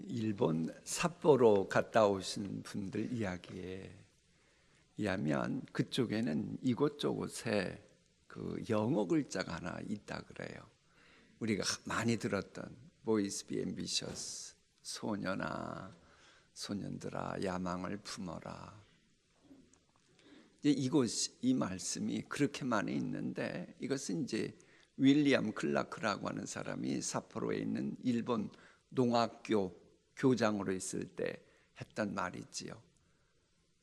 일본 삿포로 갔다 오신 분들 이야기에 의하면 그쪽에는 이곳저곳에 그 영어 글자가 하나 있다 그래요. 우리가 많이 들었던 보이스 비 앰비셔스, 소년아 소년들아 야망을 품어라. 이 말씀이 그렇게 많이 있는데, 이것은 이제 윌리엄 클라크라고 하는 사람이 삿포로에 있는 일본 농학교 교장으로 있을 때 했던 말이지요.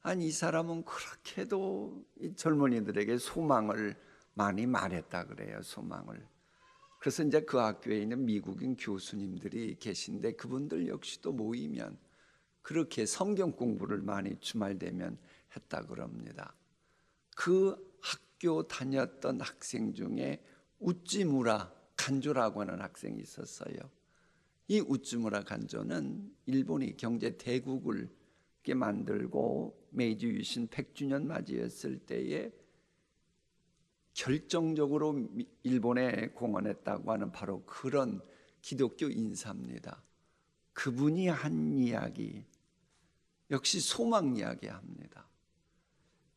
아니, 이 사람은 그렇게도 이 젊은이들에게 소망을 많이 말했다 그래요. 소망을. 그래서 이제 그 학교에 있는 미국인 교수님들이 계신데, 그분들 역시도 모이면 그렇게 성경 공부를 많이 주말 되면 했다 그럽니다. 그 학교 다녔던 학생 중에 우찌무라 간조라고 하는 학생이 있었어요. 이 우찌무라 간조는 일본이 경제 대국을 만들고 메이지 유신 100주년 맞이했을 때에 결정적으로 일본에 공헌했다고 하는 바로 그런 기독교 인사입니다. 그분이 한 이야기 역시 소망 이야기합니다.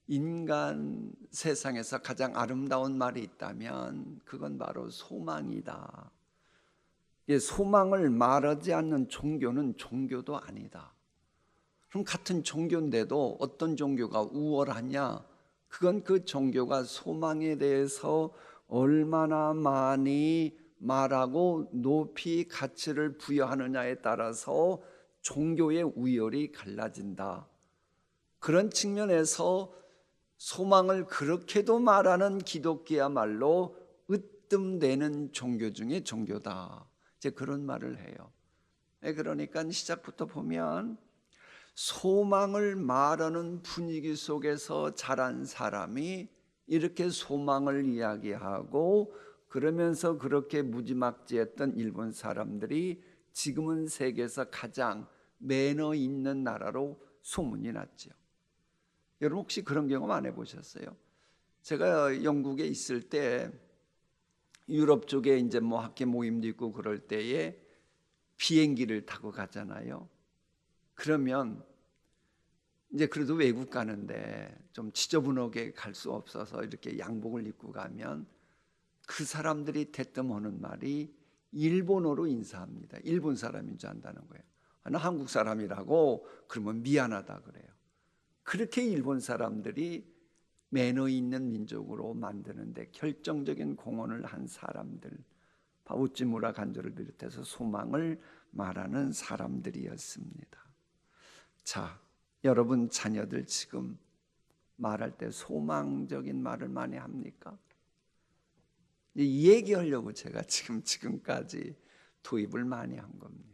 인간 세상에서 가장 아름다운 말이 있다면 그건 바로 소망이다. 소망을 말하지 않는 종교는 종교도 아니다. 그럼 같은 종교인데도 어떤 종교가 우월하냐? 그건 그 종교가 소망에 대해서 얼마나 많이 말하고 높이 가치를 부여하느냐에 따라서 종교의 우열이 갈라진다. 그런 측면에서 소망을 그렇게도 말하는 기독교야말로 으뜸되는 종교 중에 종교다. 이제 그런 말을 해요. 그러니까 시작부터 보면 소망을 말하는 분위기 속에서 자란 사람이 이렇게 소망을 이야기하고, 그러면서 그렇게 무지막지했던 일본 사람들이 지금은 세계에서 가장 매너 있는 나라로 소문이 났죠. 여러분 혹시 그런 경험 안 해보셨어요? 제가 영국에 있을 때 유럽 쪽에 이제 뭐 학교 모임도 있고 그럴 때에 비행기를 타고 가잖아요. 그러면 이제 그래도 외국 가는데 좀 지저분하게 갈 수 없어서 이렇게 양복을 입고 가면 그 사람들이 대뜸하는 말이 일본어로 인사합니다. 일본 사람인 줄 안다는 거예요. 나 한국 사람이라고 그러면 미안하다 그래요. 그렇게 일본 사람들이 매너 있는 민족으로 만드는데 결정적인 공헌을 한 사람들, 우찌무라 간조를 비롯해서 소망을 말하는 사람들이었습니다. 자, 여러분 자녀들 지금 말할 때 소망적인 말을 많이 합니까? 이 얘기하려고 제가 지금까지 도입을 많이 한 겁니다.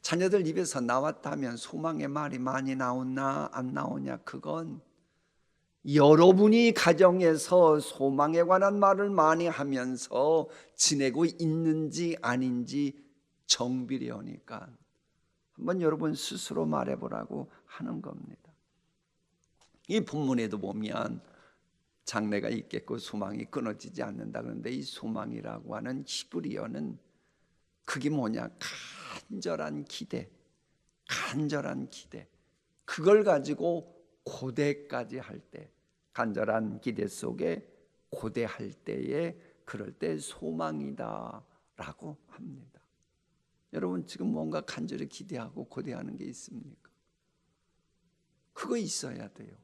자녀들 입에서 나왔다면 소망의 말이 많이 나오나 안 나오냐, 그건 여러분이 가정에서 소망에 관한 말을 많이 하면서 지내고 있는지 아닌지 정비례하니까 한번 여러분 스스로 말해보라고 하는 겁니다. 이 본문에도 보면 장래가 있겠고 소망이 끊어지지 않는다 그러는데, 이 소망이라고 하는 히브리어는 그게 뭐냐? 간절한 기대, 간절한 기대. 그걸 가지고 고대까지 할 때, 간절한 기대 속에 고대할 때에 그럴 때 소망이다라고 합니다. 여러분 지금 뭔가 간절히 기대하고 고대하는 게 있습니까? 그거 있어야 돼요.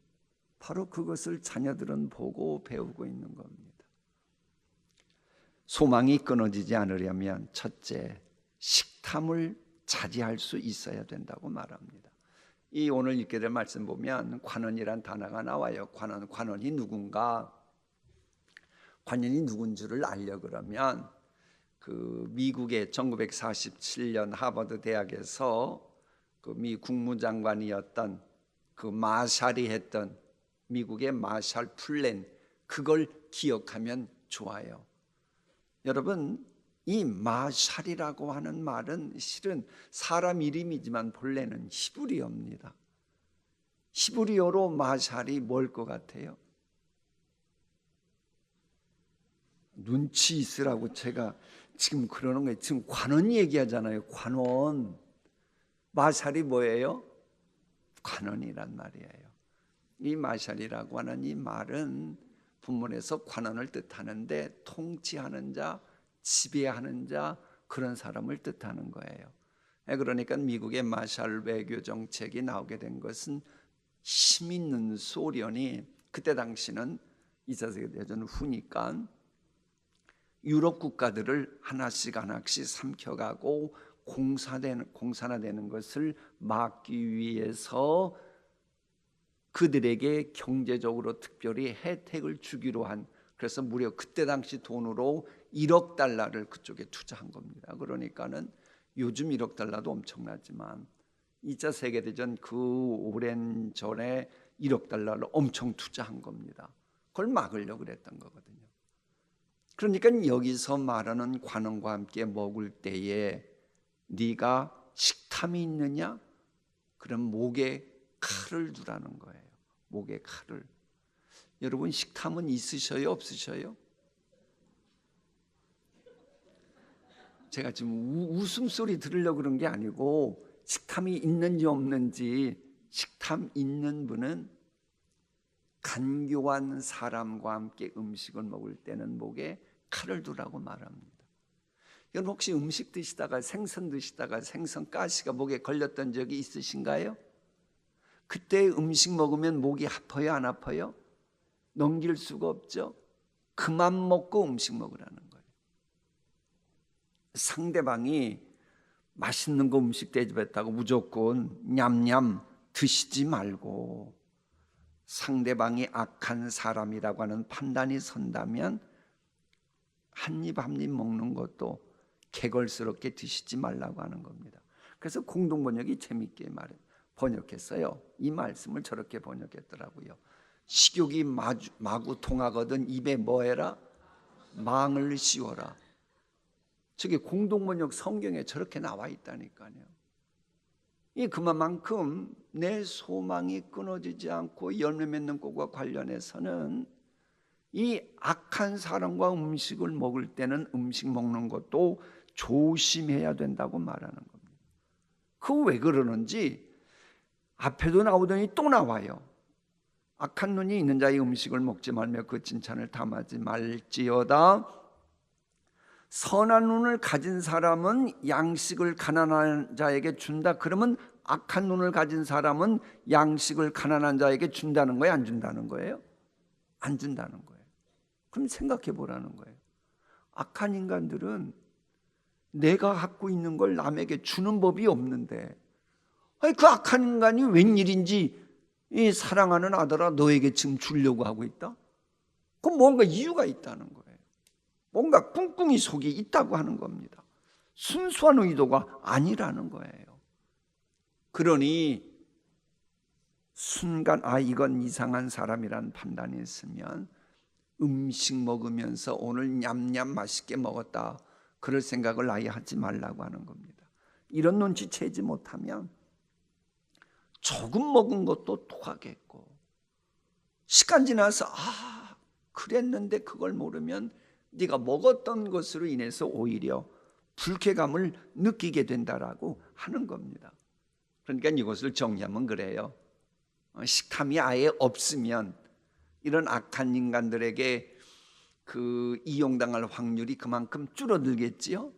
바로 그것을 자녀들은 보고 배우고 있는 겁니다. 소망이 끊어지지 않으려면 첫째, 식탐을 자제할 수 있어야 된다고 말합니다. 이 오늘 읽게 될 말씀 보면 관원이란 단어가 나와요. 관원이 누군가? 관원이 누군 줄을 알려 그러면 그 미국의 1947년 하버드 대학에서 그 미 국무장관이었던 그 마샬이 했던 미국의 마샬 플랜, 그걸 기억하면 좋아요. 여러분 이 마샬이라고 하는 말은 실은 사람 이름이지만 본래는 히브리어입니다. 히브리어로 마샬이 뭘 것 같아요? 눈치 있으라고 제가 지금 그러는 거예요. 지금 관원 얘기하잖아요. 관원. 마샬이 뭐예요? 관원이란 말이에요. 이 마샬이라고 하는 이 말은 본문에서 관원을 뜻하는데 통치하는 자, 지배하는 자, 그런 사람을 뜻하는 거예요. 그러니까 미국의 마샬 외교 정책이 나오게 된 것은 힘 있는 소련이, 그때 당시는 2차 세계대전 후니까 유럽 국가들을 하나씩 삼켜가고 공산화되는 것을 막기 위해서 그들에게 경제적으로 특별히 혜택을 주기로 한, 그래서 무려 그때 당시 돈으로 1억 달러를 그쪽에 투자한 겁니다. 그러니까는 요즘 1억 달러도 엄청나지만 2차 세계대전 그 오랜 전에 1억 달러를 엄청 투자한 겁니다. 그걸 막으려고 그랬던 거거든요. 그러니까 여기서 말하는 관원과 함께 먹을 때에 네가 식탐이 있느냐? 그럼 목에 칼을 두라는 거예요. 목에 칼을. 여러분 식탐은 있으셔요? 없으셔요? 제가 지금 웃음소리 들으려고 그런 게 아니고 식탐이 있는지 없는지, 식탐 있는 분은 간교한 사람과 함께 음식을 먹을 때는 목에 칼을 두라고 말합니다. 여러분 혹시 음식 드시다가 생선 드시다가 생선 가시가 목에 걸렸던 적이 있으신가요? 그때 음식 먹으면 목이 아파요, 안 아파요? 넘길 수가 없죠. 그만 먹고 음식 먹으라는 거예요. 상대방이 맛있는 거 음식 대접했다고 무조건 냠냠 드시지 말고, 상대방이 악한 사람이라고 하는 판단이 선다면 한 입 한 입 먹는 것도 개걸스럽게 드시지 말라고 하는 겁니다. 그래서 공동번역이 재밌게 번역했어요. 이 말씀을 저렇게 번역했더라고요. 식욕이 마구 통하거든 입에 뭐 해라? 망을 씌워라. 저게 공동번역 성경에 저렇게 나와 있다니까요. 이 그만큼 내 소망이 끊어지지 않고 열매 맺는 것과 관련해서는 이 악한 사람과 음식을 먹을 때는 음식 먹는 것도 조심해야 된다고 말하는 겁니다. 그 왜 그러는지 앞에도 나오더니 또 나와요. 악한 눈이 있는 자의 음식을 먹지 말며 그 칭찬을 담하지 말지어다. 선한 눈을 가진 사람은 양식을 가난한 자에게 준다. 그러면 악한 눈을 가진 사람은 양식을 가난한 자에게 준다는 거예요? 안 준다는 거예요? 안 준다는 거예요. 그럼 생각해 보라는 거예요. 악한 인간들은 내가 갖고 있는 걸 남에게 주는 법이 없는데, 아니 그 악한 인간이 웬일인지 이 사랑하는 아들아 너에게 지금 주려고 하고 있다? 그럼 뭔가 이유가 있다는 거예요. 뭔가 꿍꿍이 속이 있다고 하는 겁니다. 순수한 의도가 아니라는 거예요. 그러니 순간 이건 이상한 사람이란 판단이 있으면 음식 먹으면서 오늘 냠냠 맛있게 먹었다 그럴 생각을 아예 하지 말라고 하는 겁니다. 이런 눈치채지 못하면 조금 먹은 것도 토하겠고, 시간 지나서 그랬는데 그걸 모르면 네가 먹었던 것으로 인해서 오히려 불쾌감을 느끼게 된다라고 하는 겁니다. 그러니까 이것을 정리하면 그래요. 식탐이 아예 없으면 이런 악한 인간들에게 그 이용당할 확률이 그만큼 줄어들겠지요.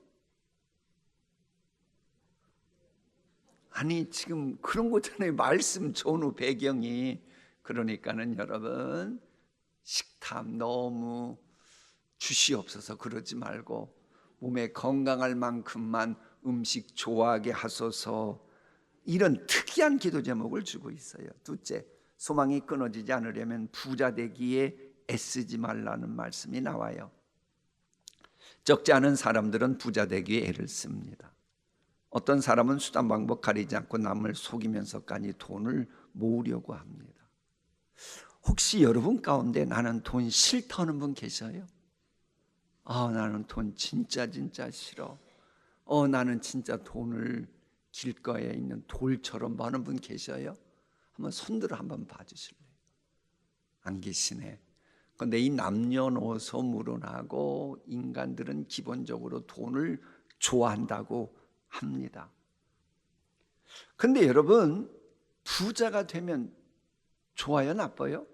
아니 지금 그런 거잖아요. 말씀 전후 배경이. 그러니까는 여러분 식탐 너무 주시옵소서 그러지 말고 몸에 건강할 만큼만 음식 좋아하게 하소서, 이런 특이한 기도 제목을 주고 있어요. 둘째, 소망이 끊어지지 않으려면 부자 되기에 애쓰지 말라는 말씀이 나와요. 적지 않은 사람들은 부자 되기에 애를 씁니다. 어떤 사람은 수단 방법 가리지 않고 남을 속이면서까지 돈을 모으려고 합니다. 혹시 여러분 가운데 나는 돈 싫다는 분 계셔요? 나는 돈 진짜 싫어. 나는 진짜 돈을 길가에 있는 돌처럼 많은 분 계셔요? 한번 손들어 한번 봐주실래요? 안 계시네. 그런데 이 남녀노소 무론하고 인간들은 기본적으로 돈을 좋아한다고 합니다. 근데 여러분, 부자가 되면 좋아요, 나빠요?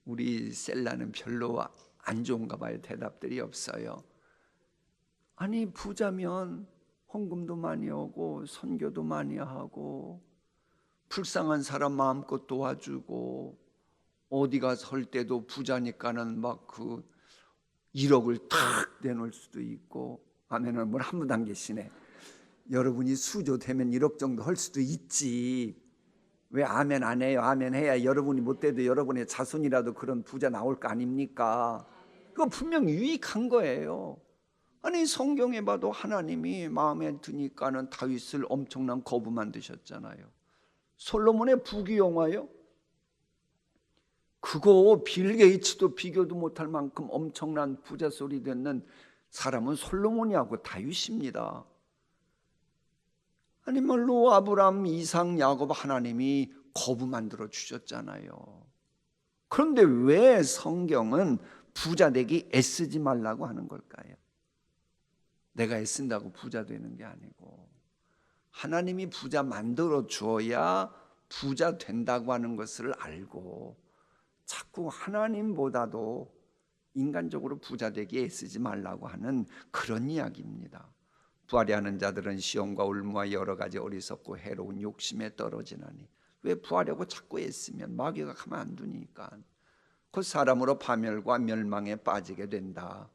우리 셀라는 별로 안 좋은가 봐요. 대답들이 없어요. 아니, 부자면 헌금도 많이 오고 선교도 많이 하고 불쌍한 사람 마음껏 도와주고 어디가 설 때도 부자니까는 막 그 1억을 탁 내놓을 수도 있고. 아멘은 뭘 한 분도 안 계시네. 여러분이 수조 되면 1억 정도 할 수도 있지. 왜 아멘 안 해요? 아멘 해야 여러분이 못 돼도 여러분의 자손이라도 그런 부자 나올 거 아닙니까? 그거 분명 유익한 거예요. 아니, 성경에 봐도 하나님이 마음에 드니까는 다윗을 엄청난 거부 만드셨잖아요. 솔로몬의 부귀영화요? 그거 빌 게이츠도 비교도 못할 만큼 엄청난 부자 소리 듣는 사람은 솔로몬이하고 다윗입니다. 아니, 물로 아브람, 이삭, 야곱 하나님이 거부 만들어 주셨잖아요. 그런데 왜 성경은 부자 되기 애쓰지 말라고 하는 걸까요? 내가 애쓴다고 부자 되는 게 아니고 하나님이 부자 만들어 주어야 부자 된다고 하는 것을 알고 자꾸 하나님보다도 인간적으로 부자 되기에 애쓰지 말라고 하는 그런 이야기입니다. 부하려는 자들은 시험과 울무와 여러 가지 어리석고 해로운 욕심에 떨어지나니. 왜 부하려고 자꾸 애쓰면 마귀가 가만 안 두니까 그 사람으로 파멸과 멸망에 빠지게 된다.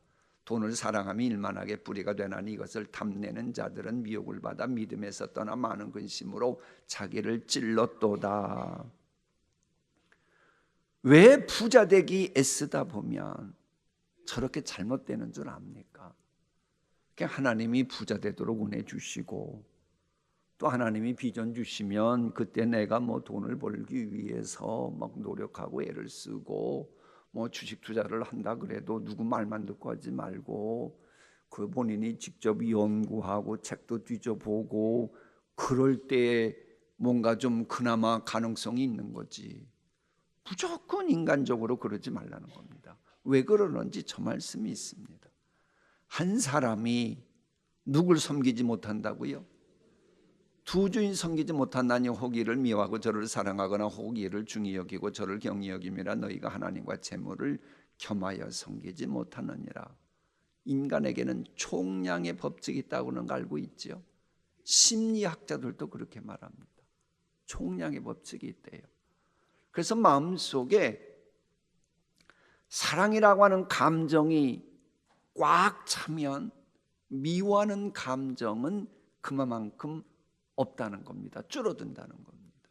돈을 사랑하며 일만하게 뿌리가 되나니 이것을 탐내는 자들은 미혹을 받아 믿음에서 떠나 많은 근심으로 자기를 찔렀도다. 왜 부자 되기 애쓰다 보면 저렇게 잘못되는 줄 압니까? 하나님이 부자 되도록 은혜 주시고 또 하나님이 비전 주시면 그때 내가 뭐 돈을 벌기 위해서 막 노력하고 애를 쓰고 뭐 주식 투자를 한다 그래도 누구 말만 듣고 하지 말고 그 본인이 직접 연구하고 책도 뒤져보고 그럴 때 뭔가 좀 그나마 가능성이 있는 거지. 무조건 인간적으로 그러지 말라는 겁니다. 왜 그러는지 저 말씀이 있습니다. 한 사람이 누굴 섬기지 못한다고요? 두 주인 섬기지 못한다니 혹 이를 미워하고 저를 사랑하거나 혹 이를 중히 여기고 저를 경히 여김이라 너희가 하나님과 재물을 겸하여 섬기지 못하느니라. 인간에게는 총량의 법칙이 있다고는 알고 있죠. 심리학자들도 그렇게 말합니다. 총량의 법칙이 있대요. 그래서 마음속에 사랑이라고 하는 감정이 꽉 차면 미워하는 감정은 그만큼 없다는 겁니다. 줄어든다는 겁니다.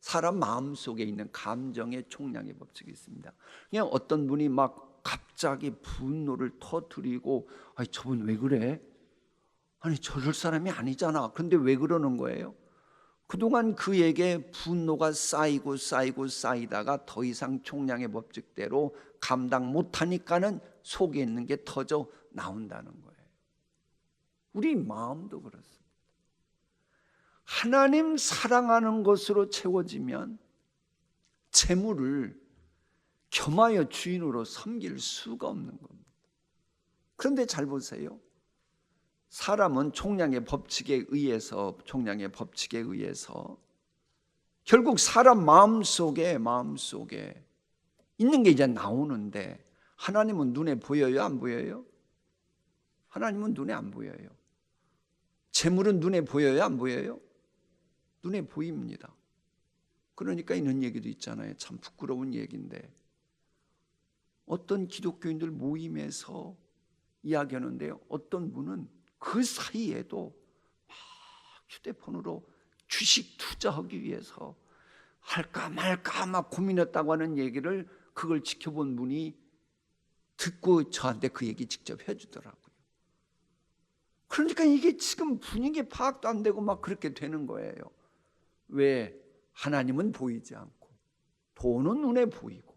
사람 마음속에 있는 감정의 총량의 법칙이 있습니다. 그냥 어떤 분이 막 갑자기 분노를 터뜨리고 아니 저분 왜 그래? 아니 저럴 사람이 아니잖아. 그런데 왜 그러는 거예요? 그동안 그에게 분노가 쌓이다가 더 이상 총량의 법칙대로 감당 못하니까는 속에 있는 게 터져 나온다는 거예요. 우리 마음도 그렇습니다. 하나님 사랑하는 것으로 채워지면 재물을 겸하여 주인으로 섬길 수가 없는 겁니다. 그런데 잘 보세요. 사람은 총량의 법칙에 의해서 결국 사람 마음속에 있는 게 이제 나오는데 하나님은 눈에 보여요? 안 보여요? 하나님은 눈에 안 보여요. 재물은 눈에 보여요? 안 보여요? 눈에 보입니다. 그러니까 이런 얘기도 있잖아요. 참 부끄러운 얘기인데 어떤 기독교인들 모임에서 이야기하는데요. 어떤 분은 그 사이에도 막 휴대폰으로 주식 투자하기 위해서 할까 말까 막 고민했다고 하는 얘기를 그걸 지켜본 분이 듣고 저한테 그 얘기 직접 해주더라고요. 그러니까 이게 지금 분위기 파악도 안 되고 막 그렇게 되는 거예요. 왜? 하나님은 보이지 않고 돈은 눈에 보이고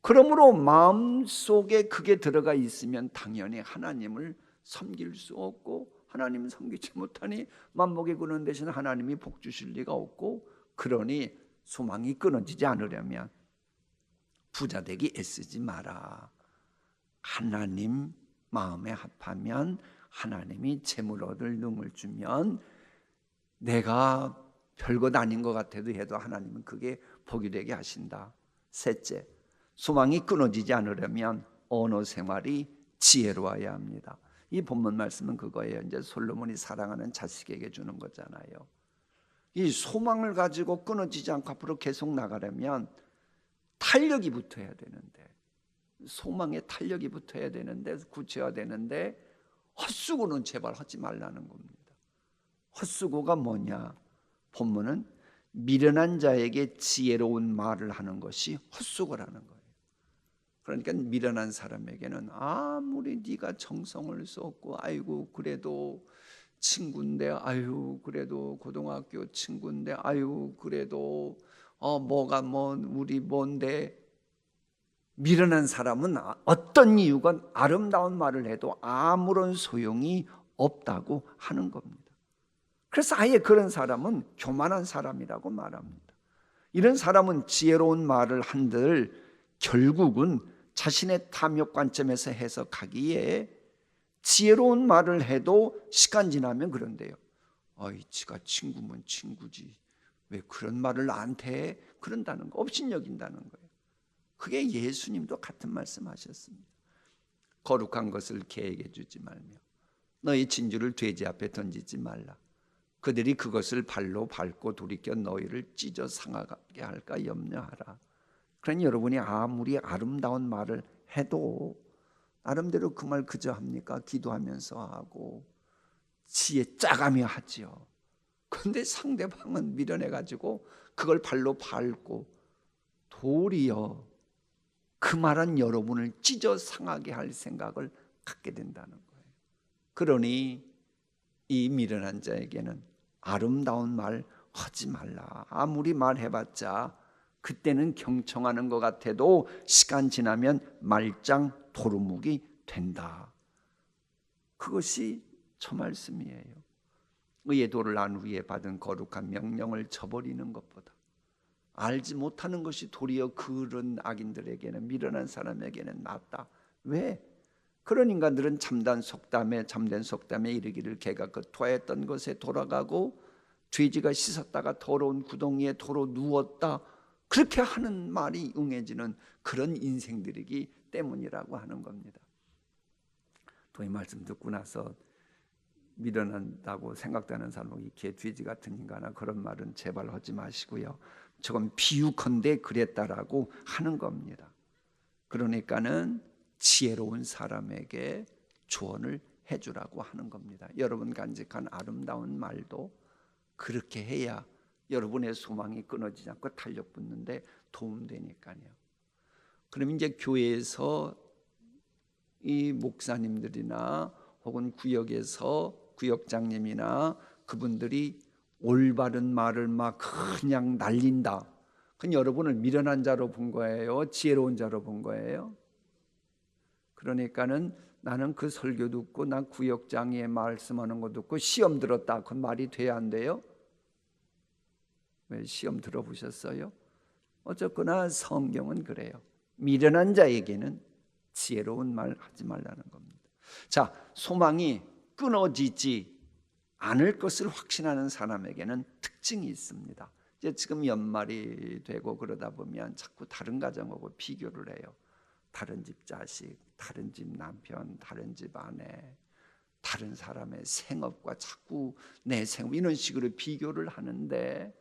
그러므로 마음속에 그게 들어가 있으면 당연히 하나님을 섬길 수 없고 하나님을 섬기지 못하니 만복에 구는 대신 하나님이 복 주실 리가 없고 그러니 소망이 끊어지지 않으려면 부자 되기 애쓰지 마라. 하나님 마음에 합하면 하나님이 재물 얻을 능을 주면 내가 별것 아닌 것 같아도 해도 하나님은 그게 복이 되게 하신다. 셋째, 소망이 끊어지지 않으려면 언어 생활이 지혜로워야 합니다. 이 본문 말씀은 그거예요. 이제 솔로몬이 사랑하는 자식에게 주는 거잖아요. 이 소망을 가지고 끊어지지 않고 앞으로 계속 나가려면 탄력이 붙어야 되는데, 소망에 탄력이 붙어야 되는데, 구체화되는데 헛수고는 제발 하지 말라는 겁니다. 헛수고가 뭐냐? 본문은 미련한 자에게 지혜로운 말을 하는 것이 헛수고라는 거예요. 그러니까 미련한 사람에게는 아무리 네가 정성을 쏟고 아이고 그래도 친구인데 아유 그래도 고등학교 친구인데 아유 그래도 뭐가 뭐 우리 뭔데, 미련한 사람은 어떤 이유건 아름다운 말을 해도 아무런 소용이 없다고 하는 겁니다. 그래서 아예 그런 사람은 교만한 사람이라고 말합니다. 이런 사람은 지혜로운 말을 한들 결국은 자신의 탐욕 관점에서 해석하기에 지혜로운 말을 해도 시간 지나면 그런데요. 아이 지가 친구면 친구지 왜 그런 말을 나한테 해? 그런다는 거, 업신여긴다는 거예요. 그게 예수님도 같은 말씀하셨습니다. 거룩한 것을 개에게 주지 말며 너희 진주를 돼지 앞에 던지지 말라. 그들이 그것을 발로 밟고 돌이켜 너희를 찢어 상하게 할까 염려하라. 그러니 여러분이 아무리 아름다운 말을 해도 나름대로 그 말 그저 합니까? 기도하면서 하고 지혜 짜가며 하지요. 그런데 상대방은 미련해가지고 그걸 발로 밟고 도리어 그 말은 여러분을 찢어 상하게 할 생각을 갖게 된다는 거예요. 그러니 이 미련한 자에게는 아름다운 말 하지 말라. 아무리 말해봤자 그때는 경청하는 것 같아도 시간 지나면 말짱 도루묵이 된다. 그것이 저 말씀이에요. 의의 도를 안 후에 받은 거룩한 명령을 저버리는 것보다 알지 못하는 것이 도리어 그런 악인들에게는, 미련한 사람에게는 낫다. 왜? 그런 인간들은 잠든 속담에 이르기를 개가 그 토했던 것에 돌아가고 돼지가 씻었다가 더러운 구덩이에 도로 누웠다. 그렇게 하는 말이 응해지는 그런 인생들이기 때문이라고 하는 겁니다. 또 이 말씀 듣고 나서 미련한다고 생각되는 사람은 개 돼지 같은 인간아 그런 말은 제발 하지 마시고요. 저건 비유컨대 그랬다라고 하는 겁니다. 그러니까는 지혜로운 사람에게 조언을 해주라고 하는 겁니다. 여러분 간직한 아름다운 말도 그렇게 해야 여러분의 소망이 끊어지지 않고 탄력 붙는데 도움되니까요. 그럼 이제 교회에서 이 목사님들이나 혹은 구역에서 구역장님이나 그분들이 올바른 말을 막 그냥 날린다. 그건 여러분을 미련한 자로 본 거예요? 지혜로운 자로 본 거예요? 그러니까는 나는 그 설교 듣고 난 구역장의 말씀하는 거 듣고 시험 들었다. 그 말이 돼야 안 돼요? 왜 시험 들어보셨어요? 어쨌거나 성경은 그래요. 미련한 자에게는 지혜로운 말 하지 말라는 겁니다. 자, 소망이 끊어지지 않을 것을 확신하는 사람에게는 특징이 있습니다. 이제 지금 연말이 되고 그러다 보면 자꾸 다른 가정하고 비교를 해요. 다른 집 자식, 다른 집 남편, 다른 집 아내, 다른 사람의 생업과 자꾸 내 생업 이런 식으로 비교를 하는데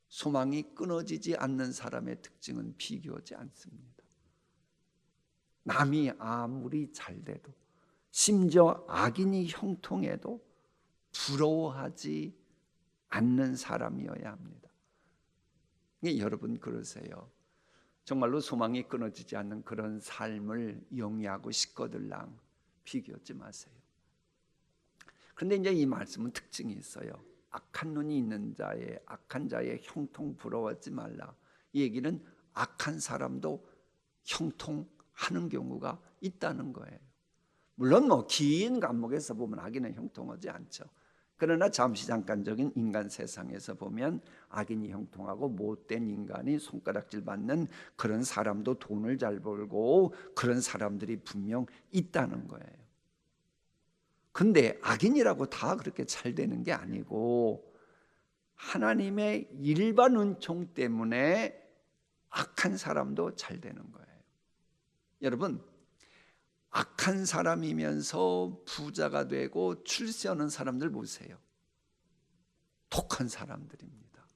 소망이 끊어지지 않는 사람의 특징은 비교하지 않습니다. 남이 아무리 잘돼도 심지어 악인이 형통해도 부러워하지 않는 사람이어야 합니다. 여러분 그러세요. 정말로 소망이 끊어지지 않는 그런 삶을 영위하고 싶거들랑 비교하지 마세요. 그런데 이제 이 말씀은 특징이 있어요. 악한 눈이 있는 자의 악한 자의 형통 부러워하지 말라. 이 얘기는 악한 사람도 형통하는 경우가 있다는 거예요. 물론 뭐 긴 감목에서 보면 악인은 형통하지 않죠. 그러나 잠시 잠깐적인 인간 세상에서 보면 악인이 형통하고 못된 인간이 손가락질 받는 그런 사람도 돈을 잘 벌고 그런 사람들이 분명 있다는 거예요. 근데 악인이라고 다 그렇게 잘 되는 게 아니고 하나님의 일반 은총 때문에 악한 사람도 잘 되는 거예요. 여러분, 악한 사람이면서 부자가 되고 출세하는 사람들 보세요. 독한 사람들입니다.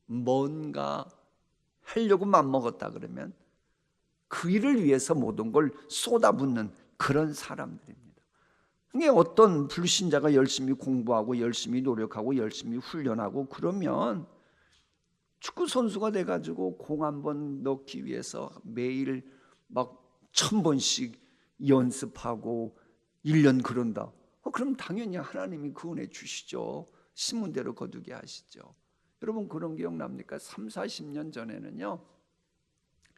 뭔가 하려고 맘먹었다 그러면 그 일을 위해서 모든 걸 쏟아붓는 그런 사람들입니다. 그게 어떤 불신자가 열심히 공부하고 열심히 노력하고 열심히 훈련하고 그러면 축구 선수가 돼가지고 공 한 번 넣기 위해서 매일 막 1000번씩 연습하고 1년 그런다. 그럼 당연히 하나님이 그 은혜 주시죠. 심은 대로 거두게 하시죠. 여러분 그런 기억납니까? 30-40년 전에는요,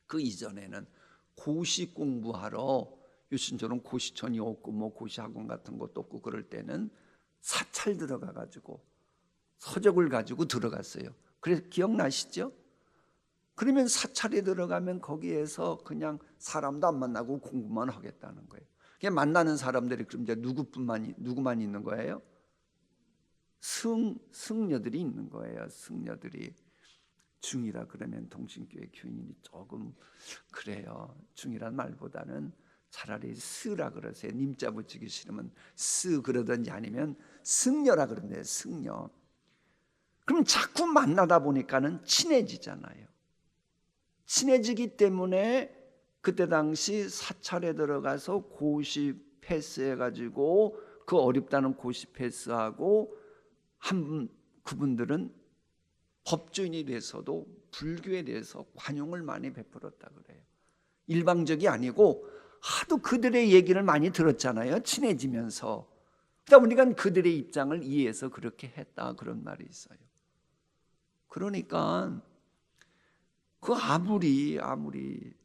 그 이전에는 고시 공부하러, 요즘처럼 고시촌이 없고 뭐 고시학원 같은 것도 없고 그럴 때는 사찰 들어가 가지고 서적을 가지고 들어갔어요. 그래서 기억나시죠? 그러면 사찰에 들어가면 거기에서 그냥 사람도 안 만나고 공부만 하겠다는 거예요. 그냥 만나는 사람들이 그럼 이제 누구만 있는 거예요? 승려들이 있는 거예요. 승려들이. 중이라 그러면 동신교회 교인이 조금 그래요. 중이란 말보다는 차라리 스라 그러세요. 님자 붙이기 싫으면 스 그러든지 아니면 승려라 그러는데 승려. 그럼 자꾸 만나다 보니까는 친해지잖아요. 친해지기 때문에 그때 당시 사찰에 들어가서 고시 패스해가지고 그 어렵다는 고시 패스하고 그분들은 법조인이 돼서도 불교에 대해서 관용을 많이 베풀었다 그래요. 일방적이 아니고 하도 그들의 얘기를 많이 들었잖아요. 친해지면서. 그러다 보니까 그들의 입장을 이해해서 그렇게 했다 그런 말이 있어요. 그러니까 그 아무리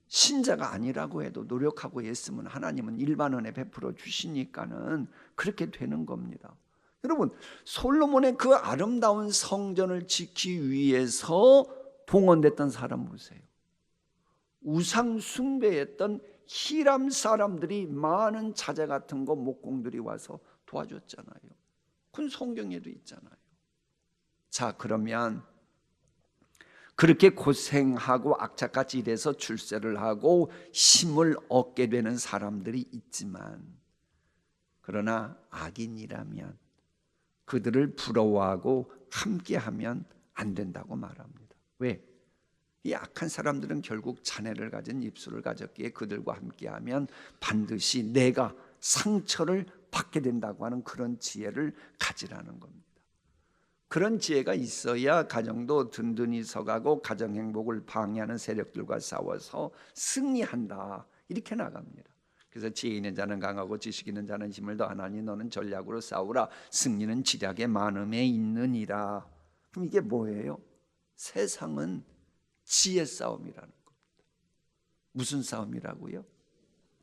신자가 아니라고 해도 노력하고 애쓰면 하나님은 일반 은혜 베풀어 주시니까는 그렇게 되는 겁니다. 여러분 솔로몬의 그 아름다운 성전을 지키기 위해서 동원됐던 사람 보세요. 우상 숭배했던 히람 사람들이 많은 자재 같은 거 목공들이 와서 도와줬잖아요. 그건 성경에도 있잖아요. 자, 그러면 그렇게 고생하고 악착같이 일해서 출세를 하고 힘을 얻게 되는 사람들이 있지만, 그러나 악인이라면 그들을 부러워하고 함께하면 안 된다고 말합니다. 왜? 이 악한 사람들은 결국 자네를 가진 입술을 가졌기에 그들과 함께하면 반드시 내가 상처를 받게 된다고 하는 그런 지혜를 가지라는 겁니다. 그런 지혜가 있어야 가정도 든든히 서가고 가정 행복을 방해하는 세력들과 싸워서 승리한다, 이렇게 나갑니다. 그래서 지혜 있는 자는 강하고 지식 있는 자는 힘을 더하나니 너는 전략으로 싸우라. 승리는 지략의 많음에 있느니라. 그럼 이게 뭐예요? 세상은 지혜 싸움이라는 겁니다. 무슨 싸움이라고요?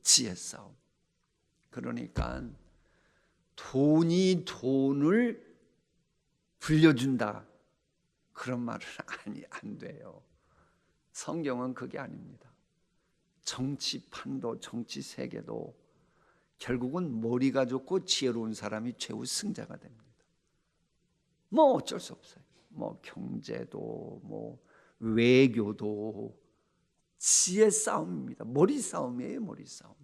지혜 싸움. 그러니까 돈이 돈을 불려준다, 그런 말은 안 돼요. 성경은 그게 아닙니다. 정치판도 정치 세계도 결국은 머리가 좋고 지혜로운 사람이 최후 승자가 됩니다. 뭐 어쩔 수 없어요. 뭐 경제도 뭐 외교도 지혜 싸움입니다. 머리 싸움이에요. 머리 싸움.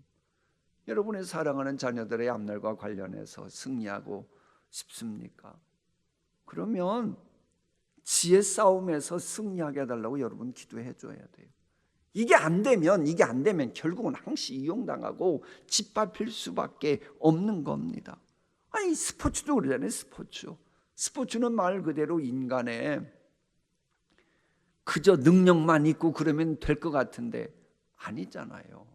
여러분의 사랑하는 자녀들의 앞날과 관련해서 승리하고 싶습니까? 그러면 지혜 싸움에서 승리하게 해달라고 여러분 기도해 줘야 돼요. 이게 안 되면 결국은 항시 이용당하고 짓밟힐 수밖에 없는 겁니다. 아니 스포츠도 그러잖아요. 스포츠는 말 그대로 인간의 그저 능력만 있고 그러면 될 것 같은데 아니잖아요.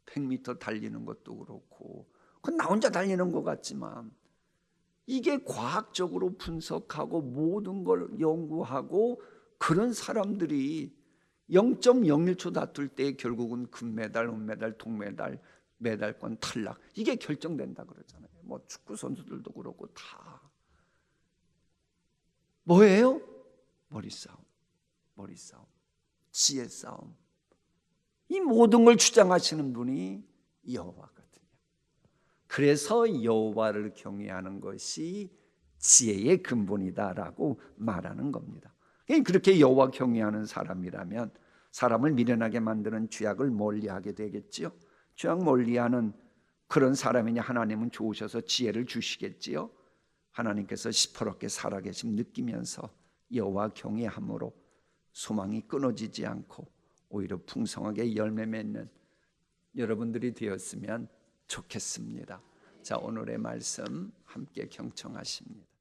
100m 달리는 것도 그렇고 그건 나 혼자 달리는 것 같지만 이게 과학적으로 분석하고 모든 걸 연구하고 그런 사람들이 0.01초 다툴 때 결국은 금메달, 은메달, 동메달, 메달권 탈락, 이게 결정된다 그러잖아요. 뭐 축구 선수들도 그렇고 다 뭐예요? 머리 싸움, 지혜 싸움. 이 모든 걸 주장하시는 분이 여호와거든요. 그래서 여호와를 경외하는 것이 지혜의 근본이다라고 말하는 겁니다. 그렇게 여호와 경외하는 사람이라면 사람을 미련하게 만드는 죄악을 멀리하게 되겠지요. 죄악 멀리하는 그런 사람이니 하나님은 좋으셔서 지혜를 주시겠지요. 하나님께서 시퍼렇게 살아계심 느끼면서 여호와 경외함으로 소망이 끊어지지 않고 오히려 풍성하게 열매 맺는 여러분들이 되었으면 좋겠습니다. 자, 오늘의 말씀 함께 경청하십니다.